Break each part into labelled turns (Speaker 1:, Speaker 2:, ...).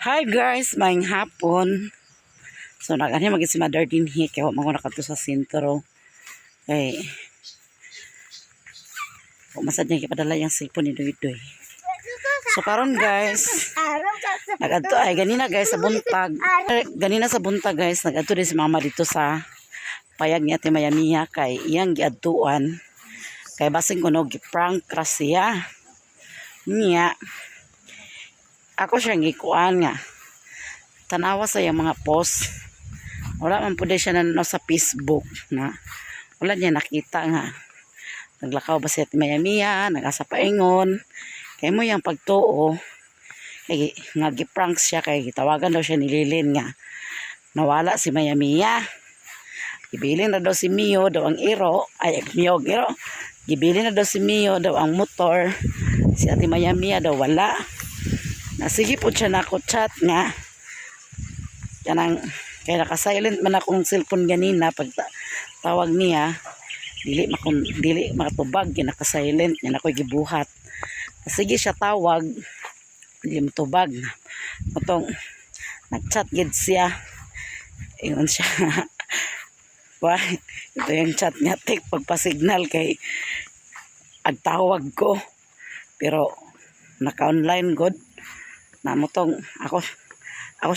Speaker 1: Hi guys, maing hapon. So nagani magisi mother din hi kaya mo nakato sa sentro. Kay masad niya ipadala yung cellphone ni Doy. So karon guys, nagadto ay ganina guys sa buntag. Ganina sa buntag guys, nagadto din si mama dito sa payag ni Ate Mayamiya kay iyang giadtuan. Kay basing kuno gi-prank ra siya. Niya ako siyang gikuan nga tanawa sa yung mga post. Wala man po siya na sa Facebook na wala niya nakita nga naglakaw ba si Ate Mayamiya, nagasa paingon kay mo yung pagtuo kay nga giprank siya kay gitawagan daw siya ni Lilin nga nawala si Mayamiya. Gibilin na daw si Mio daw ang iro gibilin na daw si Mio daw ang motor, si Ate Mayamiya daw wala. Sige po siya na ako chat nga kanang kaya naka-silent man akong cellphone ganina pag tawag niya dili makatubag naka-silent yan ako'y gibuhat. Sige siya tawag dili matubag matong nag-chat gid siya ingon siya why ito yung chat niya take pagpa-signal kay agtawag ko pero naka-online god na motong ako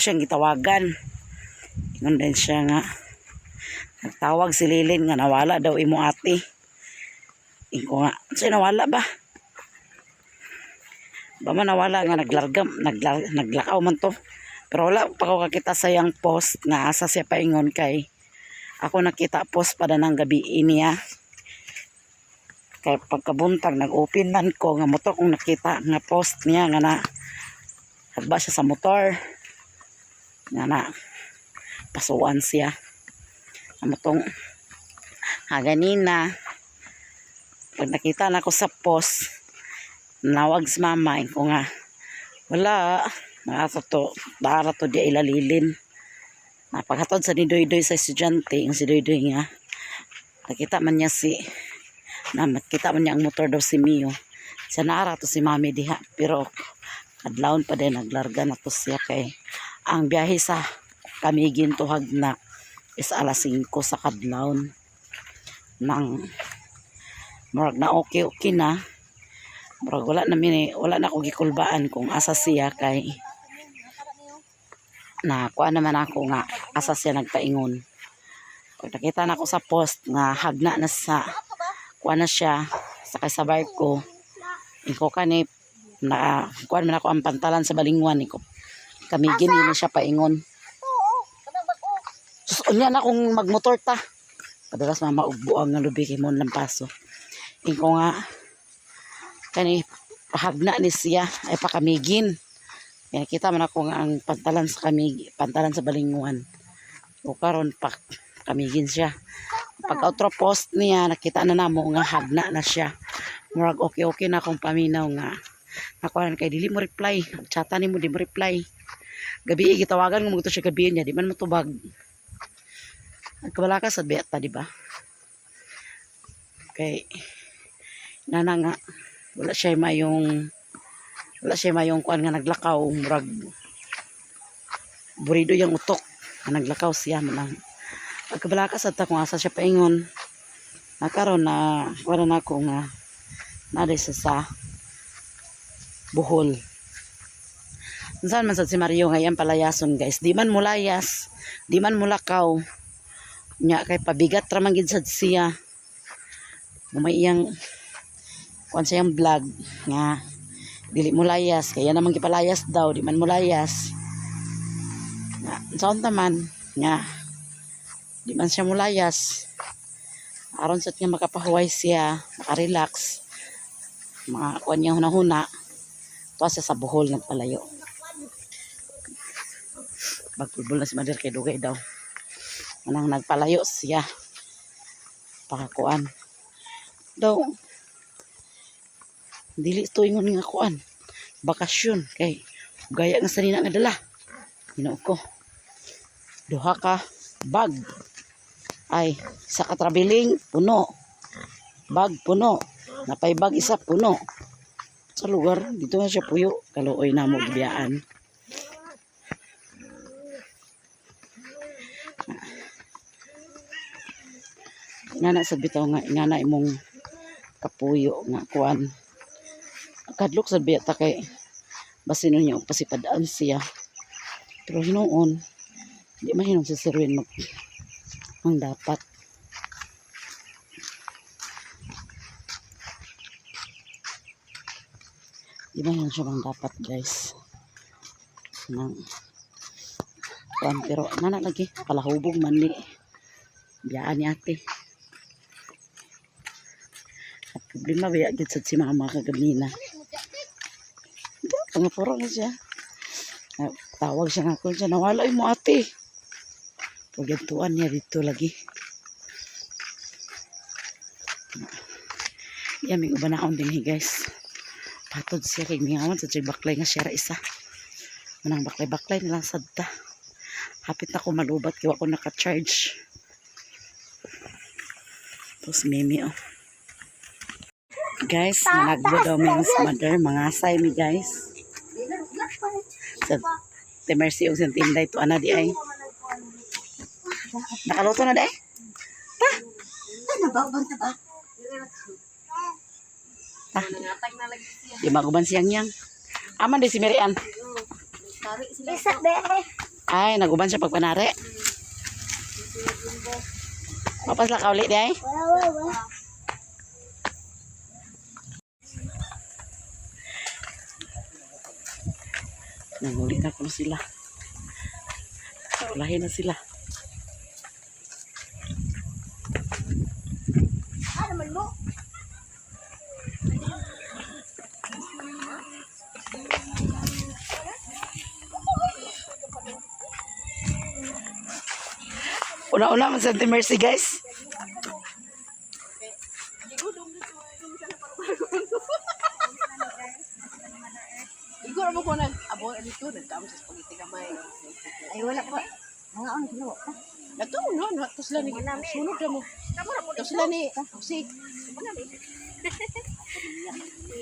Speaker 1: siyang gitawagan. Ingon din siya nga nagtawag si Lilin nga nawala daw imo ate. Ingo nga siya nawala ba man nawala nga naglakaw man to. Pero wala pa ko kakita sa yang post nga asa siya paingon kay ako nakita post pada ng gabi niya. Kay pagkabuntag nag-open man ko nga moto kong nakita nga post niya nga na hagba siya sa motor nga na pasuan siya amotong ganina pag nakita na ako sa post nawag si mama ko nga wala para to di ilalilin napaghatod sa ni Doy sa estudyante ang si Doy nga nakita man niya ang motor daw si Mio sa naara to si mami diha pero adlawon pa din naglarga na to siya kay ang biyahe sa Camiguin to Hagna is alas 5 sa kadlawon nang murag na okay na murag wala na ako gikulbaan kung asa siya kay na kuha naman ako nga asa siya nagpaingon. Pag nakita na ako sa post nga hagna na sa kuha na siya sakay sa barko iko kani na kuan man ako ang pantalan sa balingwan ko Camiguin yun siya paingon sus unya na akong magmotor ta padalas mama ugbuang nga lubi kay mon lampaso inko nga kani pahagna ni siya ay pa Camiguin kaya kita man ako nga ang pantalan sa balingwan o karon pa Camiguin siya pag outro post niya nakita na namo nga hagna na siya murag okay na akong paminaw nga nakuha kay dili mo reply chata ni mo di mo reply gabi gitawagan mo to siya gabi niya di man matubag nagkabala ka sa beta di ba kay nana nga wala siya mayong kuan nga naglakaw murag burido yung utok nga naglakaw siya man nagkabala ka sa ta kung asa siya paingon nakaroon na wala na ako nga nada sa Bohol. Saan man sad si Mario ngayon palayason guys. Di man mulayas, di man mulakaw. Nya kay pabigat ra man gid sad siya. May iyang kuan siyang vlog nga dili mulayas kaya naman gipalayas daw di man mulayas. Nga saan taman nga di man siya mulayas. Aron sa nga makapahuway siya, makarelax. Mga kuan niya hunahuna. Tuwa siya sa Bohol nagpalayo. Bagpulbol na si Mother kay dugay daw. Manang nagpalayo siya. Pakakuan. Daw. Dili ito ingon nga kuan. Bakasyon. Kay gaya nga sanina nga dala. Ginoo ko. Duha ka bag. Ay sa katrabeling puno. Bag puno. Napay bag isa puno. Sa lugar dito nga siya puyo kaluoy na mo gibiyaan Nga na sa bitaw nga na imong kapuyo nga kuan. Kadlok sa biyata kay basin niyo pasipadaan siya. Pero noon di mahinom si Sirwin ang dapat. Di mahinom siya ang dapat guys. Nang kuan pero nana lagi palahubog man ni biyaan ni ate. At problema ba yagit sa si mama kaganina. Pangapuro na siya. Tawag siya nga ko siya, nawalay mo ate. Pagantuan niya dito lagi. Yan, may ubanaon din guys. Patod siya kay mingawan sa baklay nga siya isa. Manang baklay-baklay nilang sadta. Hapit na ko malubat kaya ako naka-charge. Tapos mimi oh. Guys, managbo daw mi sa mother, mga asay mi guys. Sa Temercy og tinday to ana di ay. Nakaluto na day? Ta. Nababanta ba? Ta. Di maguban siyang yang. Aman di si Merian. Ay, naguban siya pagpanare. Papas la ka ulit di ay? Nangulit na ko sila. Lahin na sila. Una-una man sa Mercy guys.
Speaker 2: Igor mo ko nag-abo dito, nagkamo sa spaghetti kamay.
Speaker 3: Ay, wala pa. Mga ano, kilo.
Speaker 2: Nato no, nato sila ni sunog na mo. Nato sila ni si.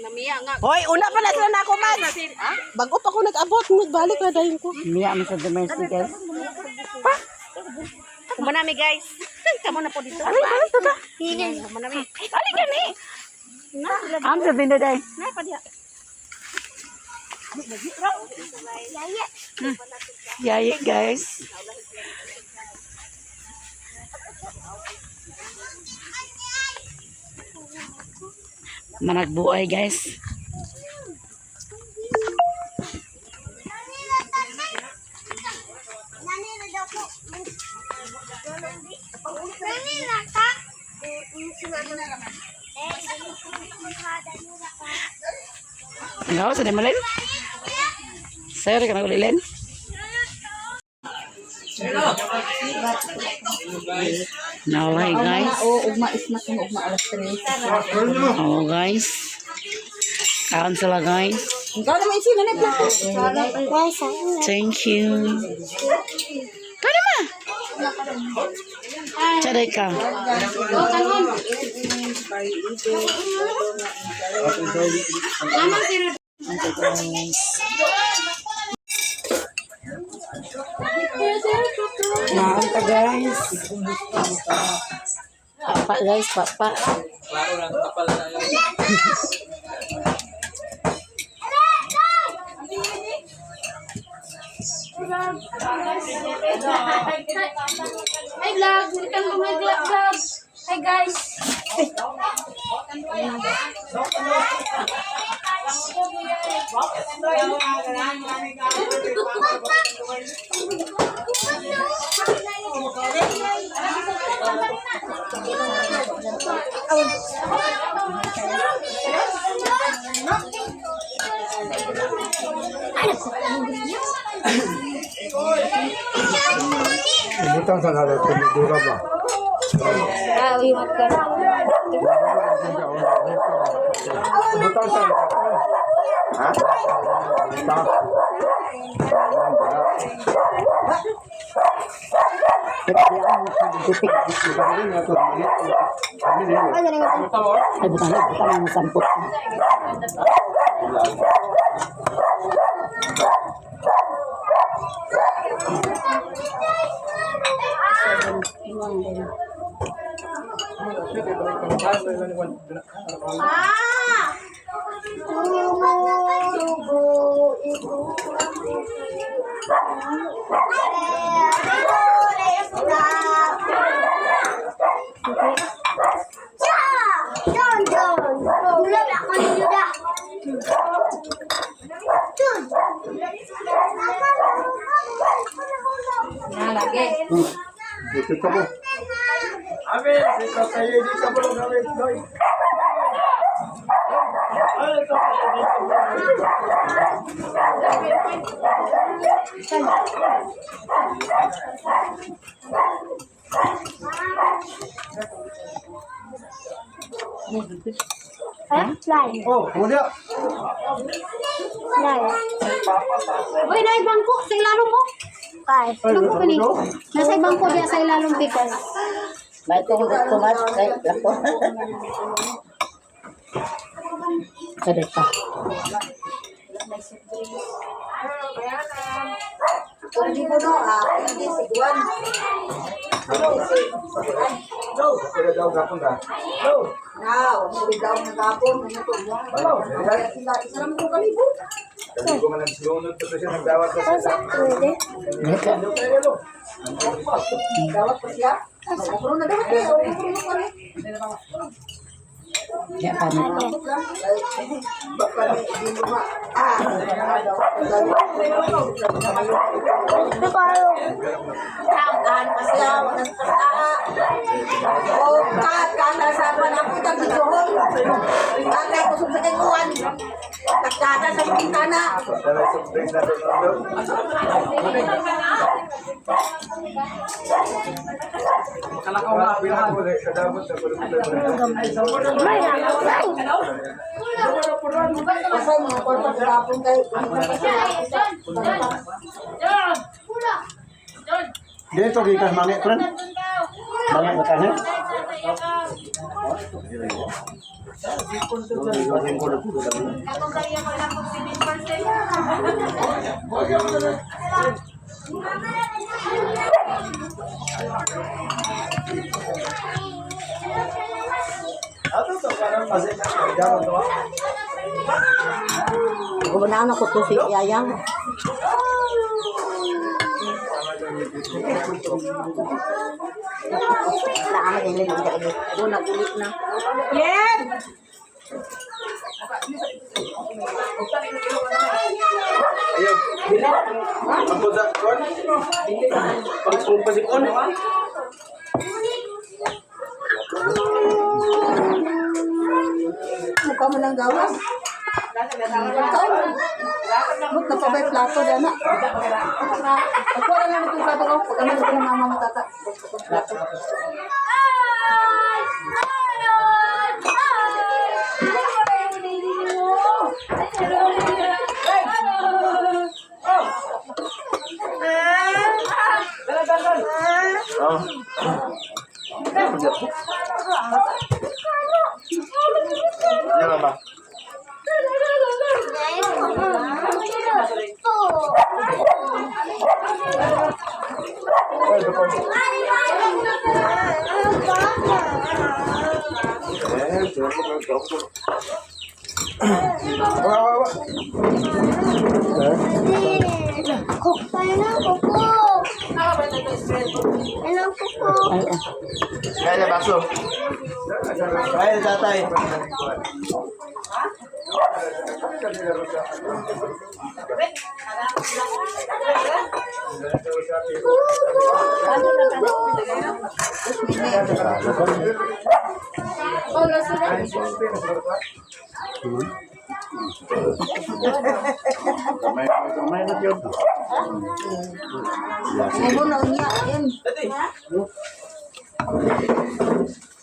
Speaker 2: Namiya nga.
Speaker 3: Hoy, una pa na sila na ako man.
Speaker 2: Bago pa ko nag-abot, nagbalik na dayon ko.
Speaker 1: Miya man sa Mercy guys.
Speaker 3: Kumanami guys. Kamu na po dito.
Speaker 1: Ay, ito ta.
Speaker 3: Hingin. Kumanami.
Speaker 1: Ali gani. Am sa dinda day.
Speaker 3: Na pa dia.
Speaker 1: Yaya guys. Managbuay guys. Enggak usah demelin. Saya udah kena kulilin. Now hi guys.
Speaker 3: Ugma ismas mo ugma alas 3.
Speaker 1: Oh guys. Kaon sila guys.
Speaker 3: Ikaw naman sino na po.
Speaker 1: Thank you. Kano ma? Chaday ka. Naan ka guys. Papa guys, papa.
Speaker 4: Klaro lang kapal na yun.
Speaker 5: Hi vlog, welcome to my vlog. Hi guys.
Speaker 6: Butang sa nalat, pinidura ba?
Speaker 5: Iwat ka.
Speaker 6: Butang sa nalat. Ha? Tak.
Speaker 1: Ay, bukan ang sampot.
Speaker 6: Buti ka mo. Amin, dito tayo dito mo namin, Noy. Oh, kuya.
Speaker 5: Uy, na ibangko sa ilalong mo. Ay, ano ko ni? Nasa ibangko diya sa ilalong pikas.
Speaker 1: May tungkol tumat kay lako. Kada pa.
Speaker 6: Kaya daw gapon ka. Kasi ko man nagsunod to siya nagdawat sa
Speaker 1: Ya paano?
Speaker 6: Kalakaw na bilang ko sa dabot sa dito gikas mangit friend. Mangit bakane.
Speaker 3: Gumanaan ako to si Yayang. Naaman yung limang dali. Doon nagulit na. Yen!
Speaker 6: Ayun. Ako sa kon. Pag pasipon.
Speaker 3: Mukha mo lang gawas. Ba't napabay plato dyan na? Ako na lang itong plato ko. Pag ano ko ng mama mo tata.
Speaker 6: Yan ba? Kaya na baso. Kaya tatay.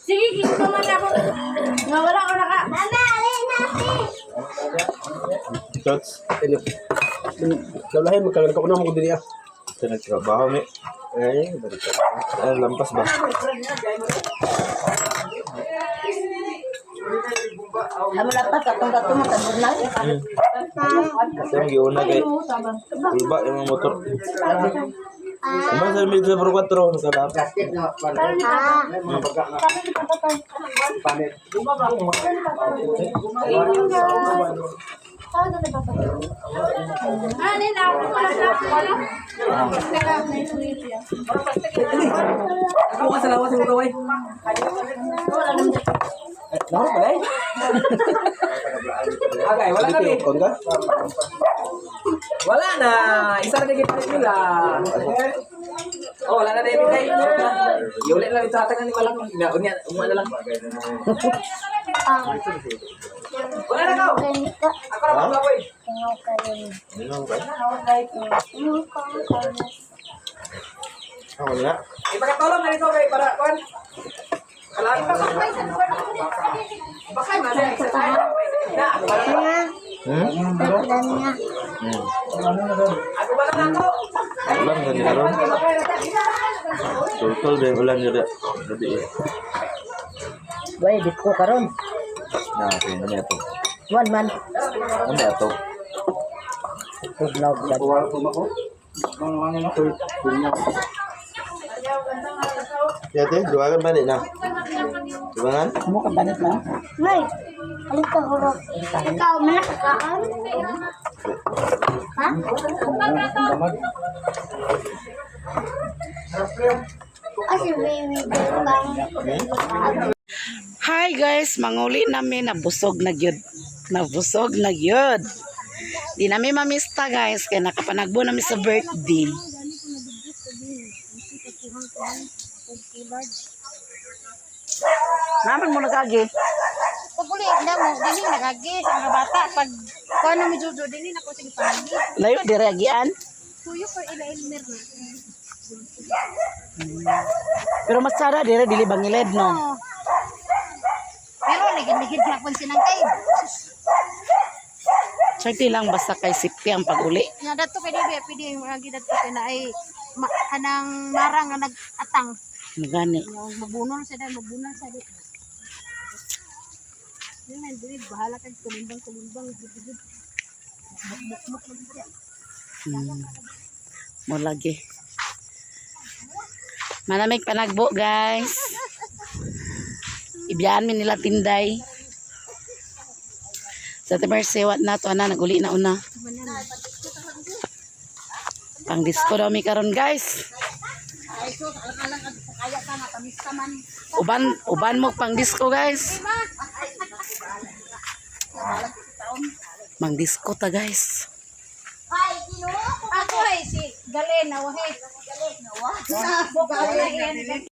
Speaker 5: Sige, kito man ako. Nawala ko na ka.
Speaker 7: Shots. Lalahin, magkaganak ako na mo diri ah. Sa nagtrabaho mi. Ay, balik ka. Ay, lampas ba?
Speaker 3: Ano dapat katong katong matandod na?
Speaker 7: Kasi ang giuna kay Ulba yung mga motor. Ano sa medyo pro 4 sa lap?
Speaker 4: Ako ka sa lawas mo gawin. Laro pa dai. Okay, wala na rin.
Speaker 7: Kon ka?
Speaker 4: Wala na. Isa na digit nila. Oh, wala na din kay. Yulit lang ito hatagan ni malang. Unya, umana lang. Wala na ka. Ako na ba boy?
Speaker 7: Ano ka? Ako na.
Speaker 4: Ipakatulong na ito kay para kon. Kalabi pa bakay man sa tayo. Na, ako ba na ako?
Speaker 7: Ulan na nila ron. Tultol ba yung ulan nila? Gabi eh.
Speaker 2: Way, dit ko karon.
Speaker 7: Na, ano na ito?
Speaker 2: One man.
Speaker 7: Ano na ito?
Speaker 2: Tugnaw ka.
Speaker 7: Yate, duwagan ba na? Duwagan?
Speaker 2: Mo ka banit na.
Speaker 5: May, alit ka hurok. Ikaw, malakakaan? Ha? Kasi baby, bang.
Speaker 1: Hi guys, manguli namin, nabusog na gyud. Nabusog na gyud. Di namin mamista guys, kaya nakapanagbo namin sa birthday. Naman mo nagagi.
Speaker 5: Pag uli, na mo, dini nagagi sa mga bata. Pag kung ano may judo, dini na ko sige pagi.
Speaker 1: Layo di reagian.
Speaker 5: Tuyo ko ila Elmer na.
Speaker 1: Pero mas sara dire dili bangilid no.
Speaker 5: Oo. Pero ligid-ligid na po sinangkay.
Speaker 1: Sakti lang basta kay sipi ang pag-uli.
Speaker 5: Nga dato kay dibi, pwede yung mga gidat ko na ay kanang marang nga nag-atang.
Speaker 1: Magani.
Speaker 5: Yung mabunol sa dahil, mabunol sa dahil. Yun man, dili, bahala kang kulimbang, gud-gud. Muk-muk lang siya.
Speaker 1: Mo lagi. Malamig panagbo guys. Ibiyaan mi nila tinday. Sa Mercy, what na to ana naguli na una. Pang disco daw mi karon guys. Uban mo pang disco guys. Mang disco ta guys.
Speaker 5: Ako ay si Galena, wahe. Galena, wahe.